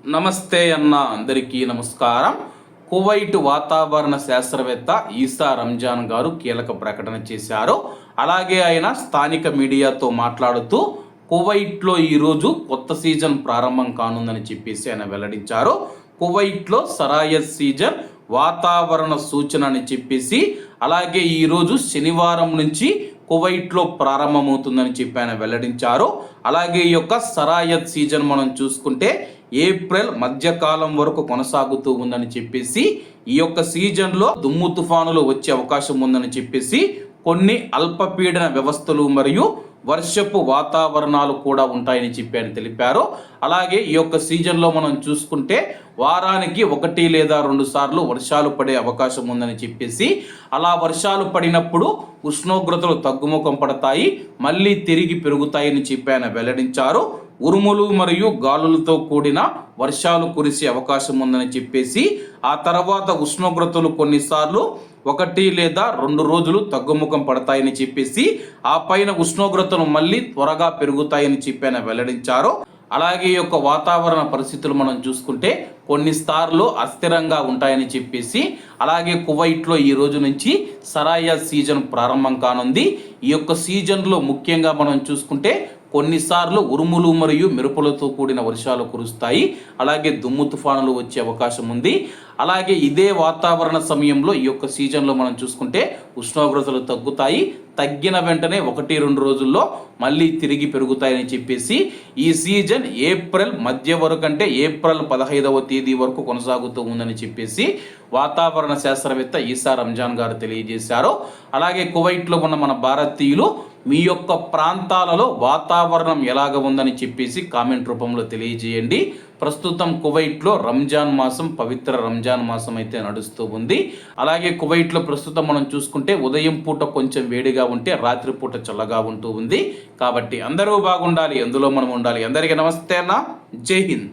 నమస్తే అన్న అందరికీ నమస్కారం. కువైట్ వాతావరణ శాస్త్రవేత్త ఈసా రంజాన్ గారు కీలక ప్రకటన చేశారు. అలాగే ఆయన స్థానిక మీడియాతో మాట్లాడుతూ కువైట్లో ఈరోజు కొత్త సీజన్ ప్రారంభం కానుందని చెప్పేసి ఆయన వెల్లడించారు. కువైట్లో సరాయత్ సీజన్ వాతావరణ సూచన అని చెప్పేసి అలాగే ఈరోజు శనివారం నుంచి కువైట్లో ప్రారంభమవుతుందని చెప్పి ఆయన వెల్లడించారు. అలాగే ఈ యొక్క సరాయత్ సీజన్ మనం చూసుకుంటే ఏప్రిల్ మధ్యకాలం వరకు కొనసాగుతూ ఉందని చెప్పేసి ఈ యొక్క సీజన్లో దుమ్ము తుఫానులు వచ్చే అవకాశం ఉందని చెప్పేసి కొన్ని అల్పపీడన వ్యవస్థలు మరియు వర్షపు వాతావరణాలు కూడా ఉంటాయని చెప్పి ఆయన తెలిపారు. అలాగే ఈ యొక్క సీజన్లో మనం చూసుకుంటే వారానికి 1 లేదా 2 సార్లు వర్షాలు పడే అవకాశం ఉందని చెప్పేసి అలా వర్షాలు పడినప్పుడు ఉష్ణోగ్రతలు తగ్గుముఖం పడతాయి, మళ్ళీ తిరిగి పెరుగుతాయని చెప్పి ఆయన వెల్లడించారు. ఉరుములు మరియు గాలులతో కూడిన వర్షాలు కురిసే అవకాశం ఉందని చెప్పేసి ఆ తర్వాత ఉష్ణోగ్రతలు కొన్నిసార్లు 1 లేదా 2 రోజులు తగ్గుముఖం పడతాయని చెప్పేసి ఆ పైన ఉష్ణోగ్రతలు మళ్ళీ త్వరగా పెరుగుతాయని చెప్పి ఆయన వెల్లడించారు. అలాగే ఈ యొక్క వాతావరణ పరిస్థితులు మనం చూసుకుంటే కొన్నిసార్లు అస్థిరంగా ఉంటాయని చెప్పేసి అలాగే కువైట్లో ఈ రోజు నుంచి సరాయత్ సీజన్ ప్రారంభం కానుంది. ఈ యొక్క సీజన్లో ముఖ్యంగా మనం చూసుకుంటే కొన్నిసార్లు ఉరుములు మరియు మెరుపులతో కూడిన వర్షాలు కురుస్తాయి, అలాగే దుమ్ము తుఫానులు వచ్చే అవకాశం ఉంది. అలాగే ఇదే వాతావరణ సమయంలో ఈ యొక్క సీజన్లో మనం చూసుకుంటే ఉష్ణోగ్రతలు తగ్గుతాయి, తగ్గిన వెంటనే 1-2 రోజుల్లో మళ్ళీ తిరిగి పెరుగుతాయని చెప్పేసి ఈ సీజన్ ఏప్రిల్ మధ్య వరకు అంటే ఏప్రిల్ 15వ తేదీ వరకు కొనసాగుతూ ఉందని చెప్పేసి వాతావరణ శాస్త్రవేత్త ఈసా రంజాన్ గారు తెలియజేశారు. అలాగే కువైట్లో ఉన్న మన భారతీయులు మీ యొక్క ప్రాంతాలలో వాతావరణం ఎలాగ ఉందని చెప్పేసి కామెంట్ రూపంలో తెలియజేయండి. ప్రస్తుతం కువైట్లో రంజాన్ మాసం, పవిత్ర రంజాన్ మాసం అయితే నడుస్తూ ఉంది. అలాగే కువైట్లో ప్రస్తుతం మనం చూసుకుంటే ఉదయం పూట కొంచెం వేడిగా ఉంటే రాత్రి పూట చల్లగా ఉంటూ ఉంది. కాబట్టి అందరూ బాగుండాలి, అందులో మనం ఉండాలి. అందరికీ నమస్తే అన్న, జై హింద్.